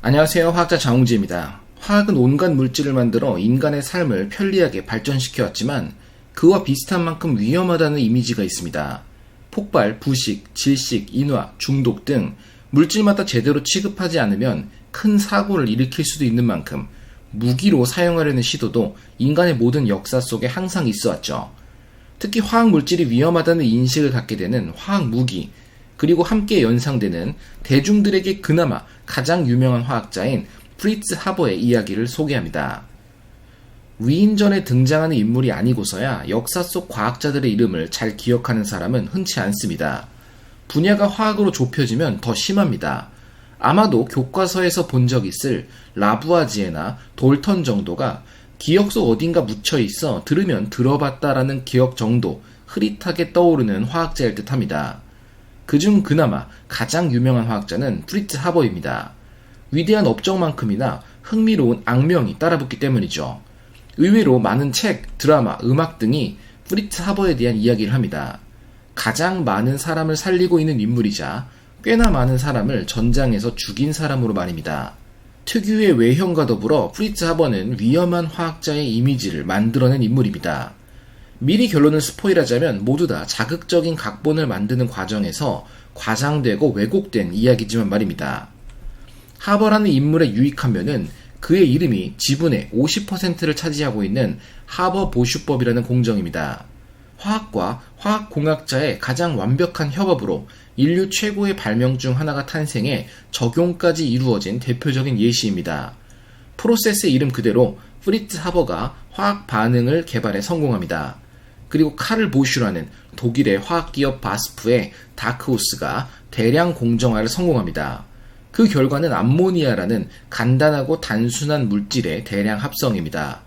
안녕하세요. 화학자 장홍지입니다. 화학은 온갖 물질을 만들어 인간의 삶을 편리하게 발전시켜왔지만 그와 비슷한 만큼 위험하다는 이미지가 있습니다. 폭발, 부식, 질식, 인화, 중독 등 물질마다 제대로 취급하지 않으면 큰 사고를 일으킬 수도 있는 만큼 무기로 사용하려는 시도도 인간의 모든 역사 속에 항상 있어왔죠. 특히 화학 물질이 위험하다는 인식을 갖게 되는 화학 무기, 그리고 함께 연상되는 대중들에게 그나마 가장 유명한 화학자인 프리츠 하버의 이야기를 소개합니다. 위인전에 등장하는 인물이 아니고서야 역사 속 과학자들의 이름을 잘 기억하는 사람은 흔치 않습니다. 분야가 화학으로 좁혀지면 더 심합니다. 아마도 교과서에서 본 적 있을 라부아지에나 돌턴 정도가 기억 속 어딘가 묻혀 있어 들으면 들어봤다라는 기억 정도 흐릿하게 떠오르는 화학자일 듯합니다. 그중 그나마 가장 유명한 화학자는 프리츠 하버입니다. 위대한 업적만큼이나 흥미로운 악명이 따라붙기 때문이죠. 의외로 많은 책, 드라마, 음악 등이 프리츠 하버에 대한 이야기를 합니다. 가장 많은 사람을 살리고 있는 인물이자 꽤나 많은 사람을 전장에서 죽인 사람으로 말입니다. 특유의 외형과 더불어 프리츠 하버는 위험한 화학자의 이미지를 만들어낸 인물입니다. 미리 결론을 스포일하자면 모두 다 자극적인 각본을 만드는 과정에서 과장되고 왜곡된 이야기지만 말입니다. 하버라는 인물의 유익한 면은 그의 이름이 지분의 50%를 차지하고 있는 하버 보슈법이라는 공정입니다. 화학과 화학공학자의 가장 완벽한 협업으로 인류 최고의 발명 중 하나가 탄생해 적용까지 이루어진 대표적인 예시입니다. 프로세스의 이름 그대로 프리츠 하버가 화학 반응을 개발에 성공합니다. 그리고 카를 보슈라는 독일의 화학기업 바스프의 다크호스가 대량 공정화를 성공합니다. 그 결과는 암모니아라는 간단하고 단순한 물질의 대량 합성입니다.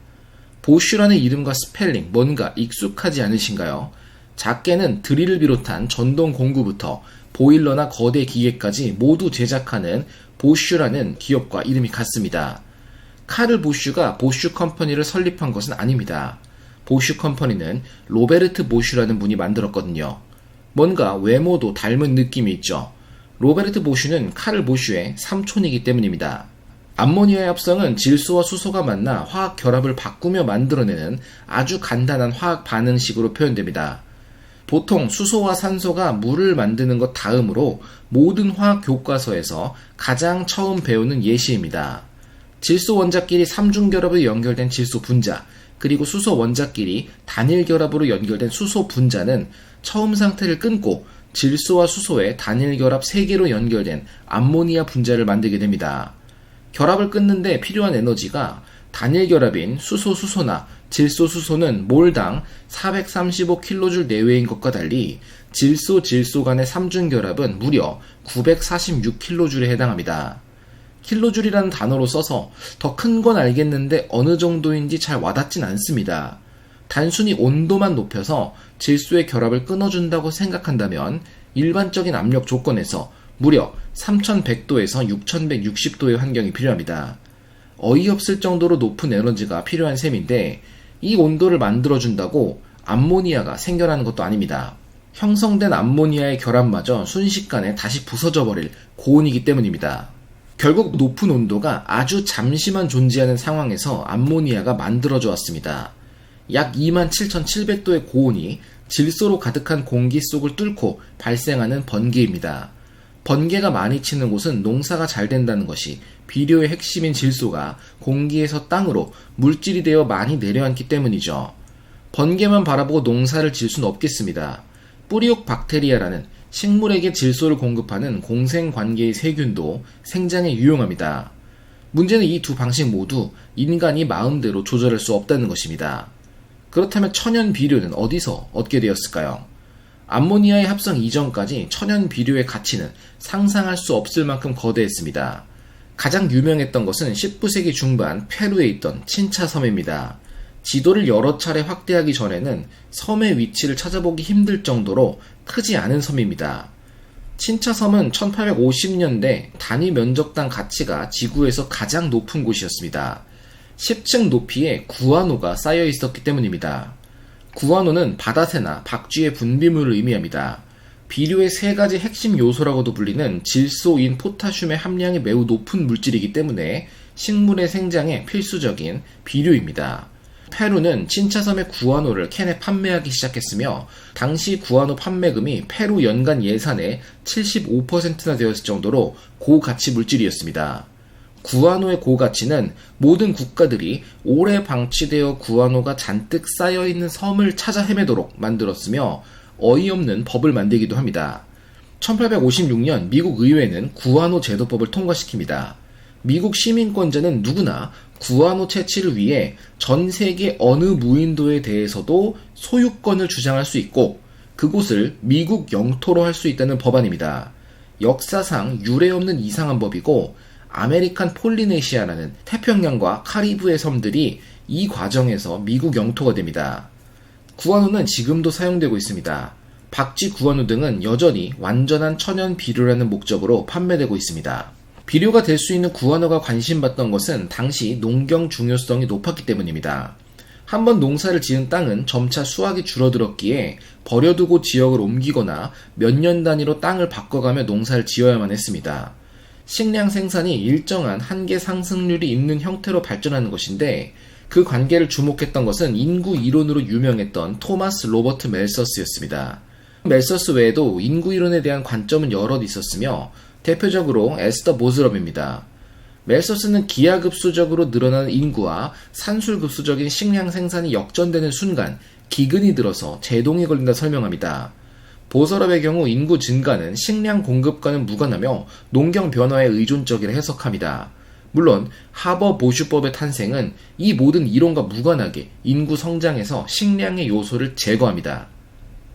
보슈라는 이름과 스펠링 뭔가 익숙하지 않으신가요? 작게는 드릴을 비롯한 전동 공구부터 보일러나 거대 기계까지 모두 제작하는 보슈라는 기업과 이름이 같습니다. 카를 보슈가 보슈 컴퍼니를 설립한 것은 아닙니다. 보슈 컴퍼니는 로베르트 보슈라는 분이 만들었거든요. 뭔가 외모도 닮은 느낌이 있죠. 로베르트 보슈는 카를 보슈의 삼촌이기 때문입니다. 암모니아의 합성은 질소와 수소가 만나 화학 결합을 바꾸며 만들어내는 아주 간단한 화학 반응식으로 표현됩니다. 보통 수소와 산소가 물을 만드는 것 다음으로 모든 화학 교과서에서 가장 처음 배우는 예시입니다. 질소 원자끼리 삼중결합으로 연결된 질소 분자, 그리고 수소 원자끼리 단일 결합으로 연결된 수소 분자는 처음 상태를 끊고 질소와 수소의 단일 결합 3개로 연결된 암모니아 분자를 만들게 됩니다. 결합을 끊는데 필요한 에너지가 단일 결합인 수소나 질소는 몰당 435kJ 내외인 것과 달리 질소 간의 삼중결합은 무려 946kJ에 해당합니다. 킬로줄이라는 단어로 써서 더 큰 건 알겠는데 어느 정도인지 잘 와닿진 않습니다. 단순히 온도만 높여서 질소의 결합을 끊어준다고 생각한다면 일반적인 압력 조건에서 무려 3100도에서 6160도의 환경이 필요합니다. 어이없을 정도로 높은 에너지가 필요한 셈인데 이 온도를 만들어준다고 암모니아가 생겨나는 것도 아닙니다. 형성된 암모니아의 결합마저 순식간에 다시 부서져 버릴 고온이기 때문입니다. 결국 높은 온도가 아주 잠시만 존재하는 상황에서 암모니아가 만들어져 왔습니다. 약 27,700도의 고온이 질소로 가득한 공기 속을 뚫고 발생하는 번개입니다. 번개가 많이 치는 곳은 농사가 잘 된다는 것이 비료의 핵심인 질소가 공기에서 땅으로 물질이 되어 많이 내려앉기 때문이죠. 번개만 바라보고 농사를 지을 수는 없겠습니다. 뿌리옥 박테리아라는 식물에게 질소를 공급하는 공생관계의 세균도 생장에 유용합니다. 문제는 이 두 방식 모두 인간이 마음대로 조절할 수 없다는 것입니다. 그렇다면 천연 비료는 어디서 얻게 되었을까요? 암모니아의 합성 이전까지 천연 비료의 가치는 상상할 수 없을 만큼 거대했습니다. 가장 유명했던 것은 19세기 중반 페루에 있던 친차섬입니다. 지도를 여러 차례 확대하기 전에는 섬의 위치를 찾아보기 힘들 정도로 크지 않은 섬입니다. 친차섬은 1850년대 단위 면적당 가치가 지구에서 가장 높은 곳이었습니다. 10층 높이에 구아노가 쌓여 있었기 때문입니다. 구아노는 바다새나 박쥐의 분비물을 의미합니다. 비료의 세 가지 핵심 요소라고도 불리는 질소인 포타슘의 함량이 매우 높은 물질이기 때문에 식물의 생장에 필수적인 비료입니다. 페루는 친차섬의 구아노를 캔에 판매하기 시작했으며 당시 구아노 판매금이 페루 연간 예산의 75%나 되었을 정도로 고가치 물질이었습니다. 구아노의 고가치는 모든 국가들이 오래 방치되어 구아노가 잔뜩 쌓여있는 섬을 찾아 헤매도록 만들었으며 어이없는 법을 만들기도 합니다. 1856년 미국 의회는 구아노 제도법을 통과시킵니다. 미국 시민권자는 누구나 구아노 채취를 위해 전 세계 어느 무인도에 대해서도 소유권을 주장할 수 있고 그곳을 미국 영토로 할 수 있다는 법안입니다. 역사상 유례없는 이상한 법이고 아메리칸 폴리네시아라는 태평양과 카리브해 섬들이 이 과정에서 미국 영토가 됩니다. 구아노는 지금도 사용되고 있습니다. 박쥐 구아노 등은 여전히 완전한 천연 비료라는 목적으로 판매되고 있습니다. 비료가 될 수 있는 구아노가 관심받던 것은 당시 농경 중요성이 높았기 때문입니다. 한번 농사를 지은 땅은 점차 수확이 줄어들었기에 버려두고 지역을 옮기거나 몇 년 단위로 땅을 바꿔가며 농사를 지어야만 했습니다. 식량 생산이 일정한 한계 상승률이 있는 형태로 발전하는 것인데 그 관계를 주목했던 것은 인구 이론으로 유명했던 토마스 로버트 멜서스였습니다. 멜서스 외에도 인구 이론에 대한 관점은 여럿 있었으며 대표적으로 에스더 모즈럽입니다. 멜서스는 기하급수적으로 늘어나는 인구와 산술급수적인 식량 생산이 역전되는 순간 기근이 들어서 제동이 걸린다 설명합니다. 보서럽의 경우 인구 증가는 식량 공급과는 무관하며 농경 변화에 의존적이라 해석합니다. 물론 하버 보슈법의 탄생은 이 모든 이론과 무관하게 인구 성장에서 식량의 요소를 제거합니다.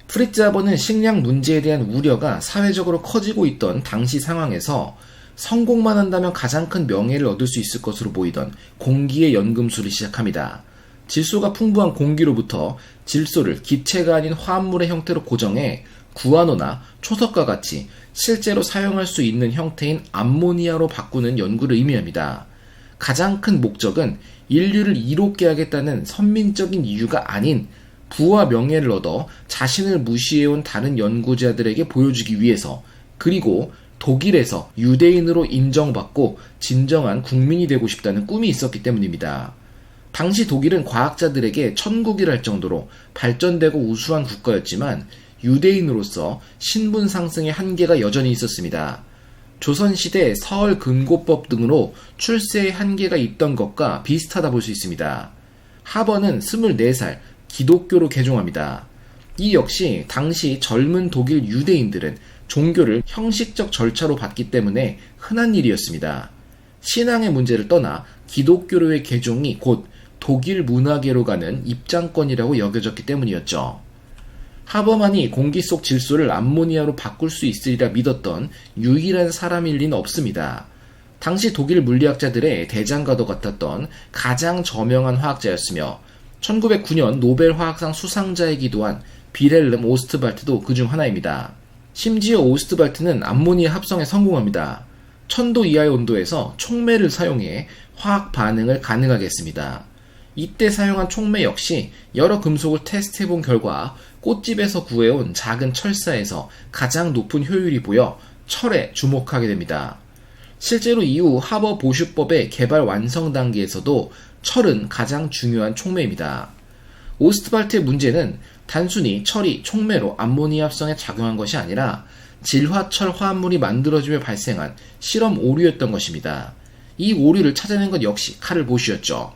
프리츠 하버는 식량 문제에 대한 우려가 사회적으로 커지고 있던 당시 상황에서 성공만 한다면 가장 큰 명예를 얻을 수 있을 것으로 보이던 공기의 연금술을 시작합니다. 질소가 풍부한 공기로부터 질소를 기체가 아닌 화합물의 형태로 고정해 구아노나 초석과 같이 실제로 사용할 수 있는 형태인 암모니아로 바꾸는 연구를 의미합니다. 가장 큰 목적은 인류를 이롭게 하겠다는 선민적인 이유가 아닌 부와 명예를 얻어 자신을 무시해온 다른 연구자들에게 보여주기 위해서, 그리고 독일에서 유대인으로 인정받고 진정한 국민이 되고 싶다는 꿈이 있었기 때문입니다. 당시 독일은 과학자들에게 천국이라 할 정도로 발전되고 우수한 국가였지만 유대인으로서 신분 상승의 한계가 여전히 있었습니다. 조선시대 서얼근고법 등으로 출세의 한계가 있던 것과 비슷하다 볼 수 있습니다. 하버는 24살 기독교로 개종합니다. 이 역시 당시 젊은 독일 유대인들은 종교를 형식적 절차로 봤기 때문에 흔한 일이었습니다. 신앙의 문제를 떠나 기독교로의 개종이 곧 독일 문화계로 가는 입장권이라고 여겨졌기 때문이었죠. 하버만이 공기 속 질소를 암모니아로 바꿀 수 있으리라 믿었던 유일한 사람일 리는 없습니다. 당시 독일 물리학자들의 대장과도 같았던 가장 저명한 화학자였으며 1909년 노벨 화학상 수상자이기도 한 빌헬름 오스트발트도 그중 하나입니다. 심지어 오스트발트는 암모니아 합성에 성공합니다. 1000도 이하의 온도에서 촉매를 사용해 화학 반응을 가능하게 했습니다. 이때 사용한 촉매 역시 여러 금속을 테스트해본 결과 꽃집에서 구해온 작은 철사에서 가장 높은 효율이 보여 철에 주목하게 됩니다. 실제로 이후 하버 보슈법의 개발 완성 단계에서도 철은 가장 중요한 촉매입니다. 오스트발트의 문제는 단순히 철이 촉매로 암모니아 합성에 작용한 것이 아니라 질화철 화합물이 만들어지며 발생한 실험 오류였던 것입니다. 이 오류를 찾아낸 것 역시 카를 보슈였죠.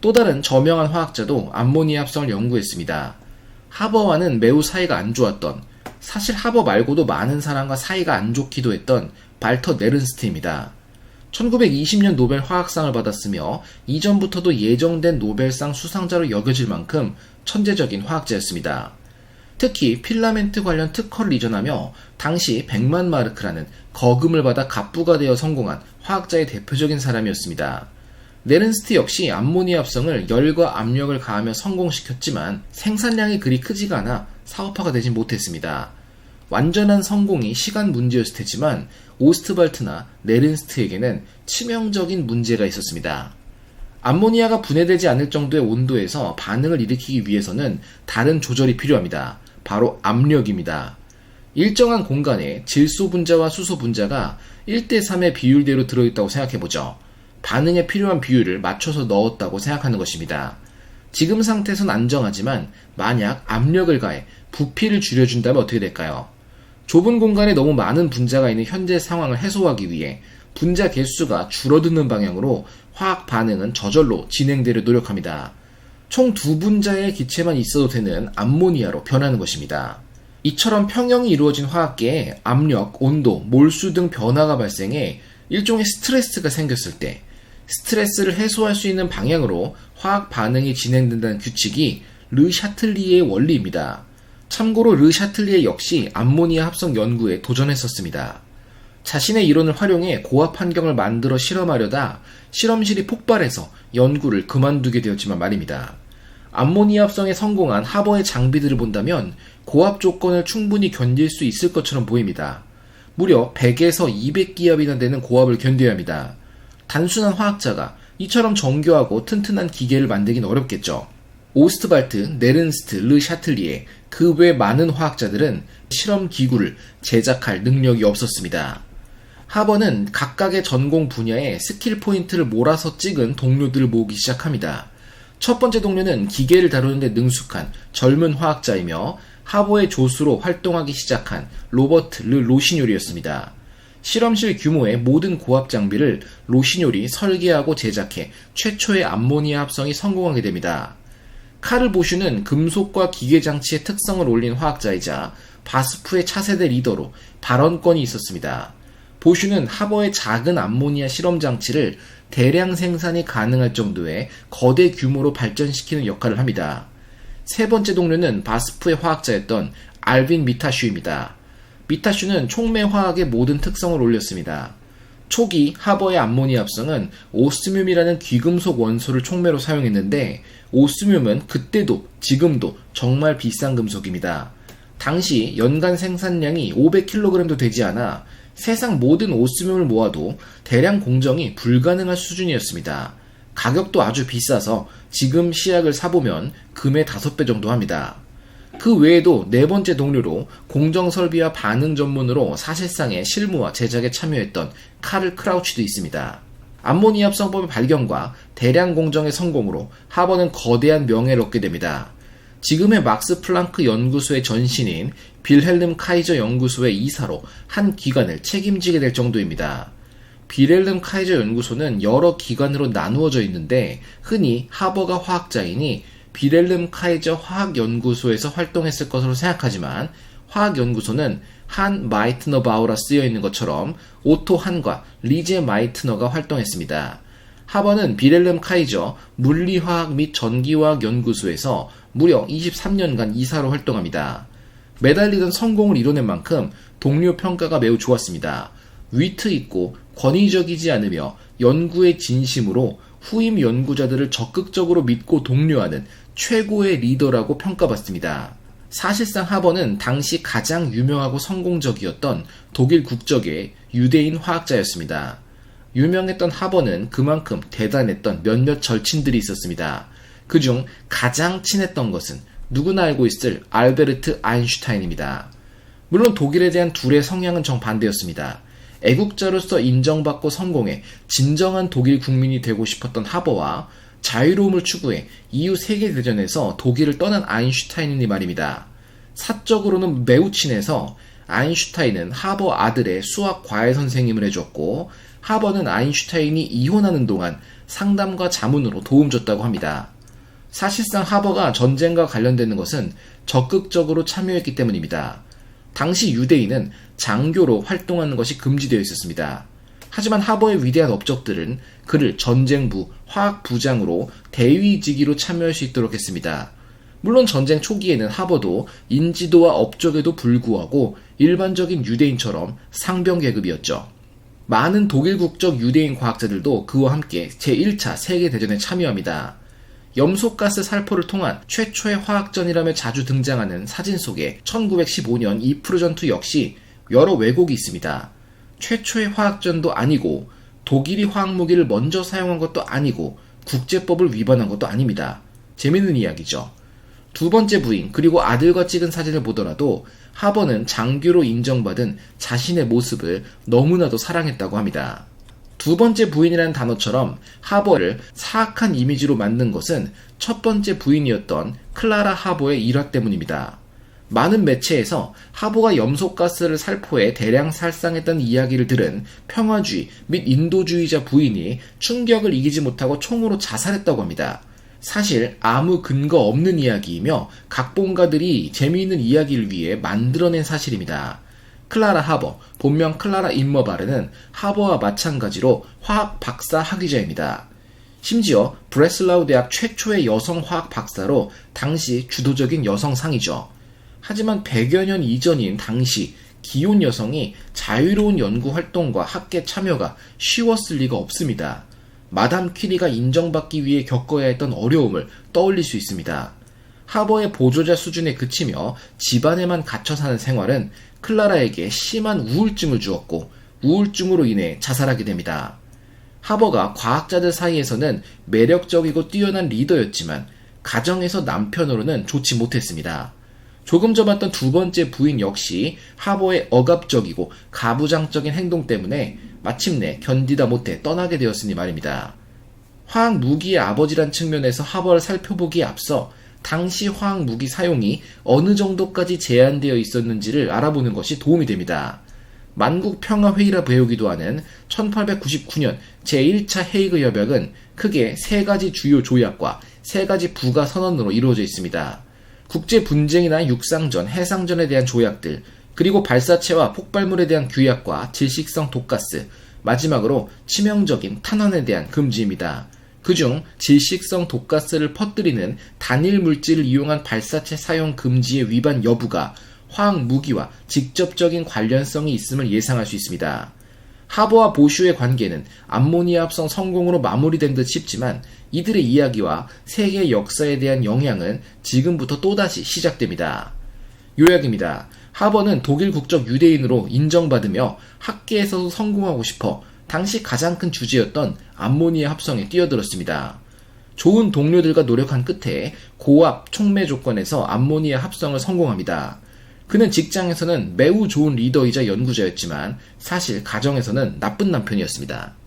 또 다른 저명한 화학자도 암모니아 합성을 연구했습니다. 하버와는 매우 사이가 안 좋았던, 사실 하버 말고도 많은 사람과 사이가 안 좋기도 했던 발터 네른스트입니다. 1920년 노벨 화학상을 받았으며 이전부터도 예정된 노벨상 수상자로 여겨질 만큼 천재적인 화학자였습니다. 특히 필라멘트 관련 특허를 이전하며 당시 100만 마르크라는 거금을 받아 갑부가 되어 성공한 화학자의 대표적인 사람이었습니다. 네른스트 역시 암모니아 합성을 열과 압력을 가하며 성공시켰지만 생산량이 그리 크지가 않아 사업화가 되진 못했습니다. 완전한 성공이 시간 문제였을 테지만 오스트발트나 네른스트에게는 치명적인 문제가 있었습니다. 암모니아가 분해되지 않을 정도의 온도에서 반응을 일으키기 위해서는 다른 조절이 필요합니다. 바로 압력입니다. 일정한 공간에 질소 분자와 수소 분자가 1대3의 비율대로 들어있다고 생각해보죠. 반응에 필요한 비율을 맞춰서 넣었다고 생각하는 것입니다. 지금 상태에선 안정하지만 만약 압력을 가해 부피를 줄여준다면 어떻게 될까요? 좁은 공간에 너무 많은 분자가 있는 현재 상황을 해소하기 위해 분자 개수가 줄어드는 방향으로 화학 반응은 저절로 진행되려 노력합니다. 총 두 분자의 기체만 있어도 되는 암모니아로 변하는 것입니다. 이처럼 평형이 이루어진 화학계에 압력, 온도, 몰수 등 변화가 발생해 일종의 스트레스가 생겼을 때 스트레스를 해소할 수 있는 방향으로 화학 반응이 진행된다는 규칙이 르 샤틀리에의 원리입니다. 참고로 르 샤틀리에 역시 암모니아 합성 연구에 도전했었습니다. 자신의 이론을 활용해 고압 환경을 만들어 실험하려다 실험실이 폭발해서 연구를 그만두게 되었지만 말입니다. 암모니아 합성에 성공한 하버의 장비들을 본다면 고압 조건을 충분히 견딜 수 있을 것처럼 보입니다. 무려 100에서 200기압이나 되는 고압을 견뎌야 합니다. 단순한 화학자가 이처럼 정교하고 튼튼한 기계를 만들긴 어렵겠죠. 오스트발트, 네른스트, 르 샤틀리에 그 외 많은 화학자들은 실험 기구를 제작할 능력이 없었습니다. 하버는 각각의 전공 분야에 스킬 포인트를 몰아서 찍은 동료들을 모으기 시작합니다. 첫 번째 동료는 기계를 다루는데 능숙한 젊은 화학자이며 하버의 조수로 활동하기 시작한 로버트 르 로시뇰이었습니다. 실험실 규모의 모든 고압 장비를 로시뇰이 설계하고 제작해 최초의 암모니아 합성이 성공하게 됩니다. 카를 보슈는 금속과 기계 장치의 특성을 올린 화학자이자 바스프의 차세대 리더로 발언권이 있었습니다. 보슈는 하버의 작은 암모니아 실험 장치를 대량 생산이 가능할 정도의 거대 규모로 발전시키는 역할을 합니다. 세 번째 동료는 바스프의 화학자였던 알빈 미타슈입니다. 미타슈는 촉매 화학의 모든 특성을 올렸습니다. 초기 하버의 암모니아 합성은 오스뮴이라는 귀금속 원소를 촉매로 사용했는데 오스뮴은 그때도 지금도 정말 비싼 금속입니다. 당시 연간 생산량이 500kg도 되지 않아 세상 모든 오스뮴을 모아도 대량 공정이 불가능할 수준이었습니다. 가격도 아주 비싸서 지금 시약을 사보면 금의 5배 정도 합니다. 그 외에도 네 번째 동료로 공정 설비와 반응 전문으로 사실상의 실무와 제작에 참여했던 카를 크라우치도 있습니다. 암모니아 합성법의 발견과 대량 공정의 성공으로 하버는 거대한 명예를 얻게 됩니다. 지금의 막스 플랑크 연구소의 전신인 빌헬름 카이저 연구소의 이사로 한 기관을 책임지게 될 정도입니다. 빌헬름 카이저 연구소는 여러 기관으로 나누어져 있는데 흔히 하버가 화학자이니 빌헬름 카이저 화학연구소에서 활동했을 것으로 생각하지만 화학연구소는 한 마이트너바우라 쓰여있는 것처럼 오토 한과 리제 마이트너가 활동했습니다. 하버는 빌헬름 카이저 물리화학 및 전기화학 연구소에서 무려 23년간 이사로 활동합니다. 매달리던 성공을 이뤄낸 만큼 동료 평가가 매우 좋았습니다. 위트 있고 권위적이지 않으며 연구의 진심으로 후임 연구자들을 적극적으로 믿고 독려하는 최고의 리더라고 평가받습니다. 사실상 하버는 당시 가장 유명하고 성공적이었던 독일 국적의 유대인 화학자였습니다. 유명했던 하버는 그만큼 대단했던 몇몇 절친들이 있었습니다. 그중 가장 친했던 것은 누구나 알고 있을 알베르트 아인슈타인입니다. 물론 독일에 대한 둘의 성향은 정반대였습니다. 애국자로서 인정받고 성공해 진정한 독일 국민이 되고 싶었던 하버와 자유로움을 추구해 이후 세계대전에서 독일을 떠난 아인슈타인이니 말입니다. 사적으로는 매우 친해서 아인슈타인은 하버 아들의 수학 과외 선생님을 해줬고 하버는 아인슈타인이 이혼하는 동안 상담과 자문으로 도움 줬다고 합니다. 사실상 하버가 전쟁과 관련되는 것은 적극적으로 참여했기 때문입니다. 당시 유대인은 장교로 활동하는 것이 금지되어 있었습니다. 하지만 하버의 위대한 업적들은 그를 전쟁부 화학부장으로 대위직위로 참여할 수 있도록 했습니다. 물론 전쟁 초기에는 하버도 인지도와 업적에도 불구하고 일반적인 유대인처럼 상병 계급이었죠. 많은 독일 국적 유대인 과학자들도 그와 함께 제1차 세계대전에 참여합니다. 염소가스 살포를 통한 최초의 화학전이라며 자주 등장하는 사진 속에 1915년 이프르 전투 역시 여러 왜곡이 있습니다. 최초의 화학전도 아니고 독일이 화학무기를 먼저 사용한 것도 아니고 국제법을 위반한 것도 아닙니다. 재밌는 이야기죠. 두 번째 부인 그리고 아들과 찍은 사진을 보더라도 하버는 장교로 인정받은 자신의 모습을 너무나도 사랑했다고 합니다. 두 번째 부인이라는 단어처럼 하버를 사악한 이미지로 만든 것은 첫 번째 부인이었던 클라라 하버의 일화 때문입니다. 많은 매체에서 하버가 염소가스를 살포해 대량 살상했다는 이야기를 들은 평화주의 및 인도주의자 부인이 충격을 이기지 못하고 총으로 자살했다고 합니다. 사실 아무 근거 없는 이야기이며 각본가들이 재미있는 이야기를 위해 만들어낸 사실입니다. 클라라 하버, 본명 클라라 임머바르는 하버와 마찬가지로 화학 박사 학위자입니다. 심지어 브레슬라우 대학 최초의 여성 화학 박사로 당시 주도적인 여성상이죠. 하지만 100여 년 이전인 당시 기혼 여성이 자유로운 연구 활동과 학계 참여가 쉬웠을 리가 없습니다. 마담 퀴리가 인정받기 위해 겪어야 했던 어려움을 떠올릴 수 있습니다. 하버의 보조자 수준에 그치며 집안에만 갇혀 사는 생활은 클라라에게 심한 우울증을 주었고 우울증으로 인해 자살하게 됩니다. 하버가 과학자들 사이에서는 매력적이고 뛰어난 리더였지만 가정에서 남편으로는 좋지 못했습니다. 조금 전 봤던 두 번째 부인 역시 하버의 억압적이고 가부장적인 행동 때문에 마침내 견디다 못해 떠나게 되었으니 말입니다. 화학 무기의 아버지란 측면에서 하버를 살펴보기에 앞서 당시 화학 무기 사용이 어느 정도까지 제한되어 있었는지를 알아보는 것이 도움이 됩니다. 만국평화회의라 배우기도 하는 1899년 제1차 헤이그 협약은 크게 세 가지 주요 조약과 세 가지 부가 선언으로 이루어져 있습니다. 국제 분쟁이나 육상전, 해상전에 대한 조약들, 그리고 발사체와 폭발물에 대한 규약과 질식성 독가스, 마지막으로 치명적인 탄환에 대한 금지입니다. 그중 질식성 독가스를 퍼뜨리는 단일 물질을 이용한 발사체 사용 금지의 위반 여부가 화학 무기와 직접적인 관련성이 있음을 예상할 수 있습니다. 하버와 보슈의 관계는 암모니아 합성 성공으로 마무리된 듯 싶지만 이들의 이야기와 세계 역사에 대한 영향은 지금부터 또다시 시작됩니다. 요약입니다. 하버는 독일 국적 유대인으로 인정받으며 학계에서도 성공하고 싶어 당시 가장 큰 주제였던 암모니아 합성에 뛰어들었습니다. 좋은 동료들과 노력한 끝에 고압 촉매 조건에서 암모니아 합성을 성공합니다. 그는 직장에서는 매우 좋은 리더이자 연구자였지만 사실 가정에서는 나쁜 남편이었습니다.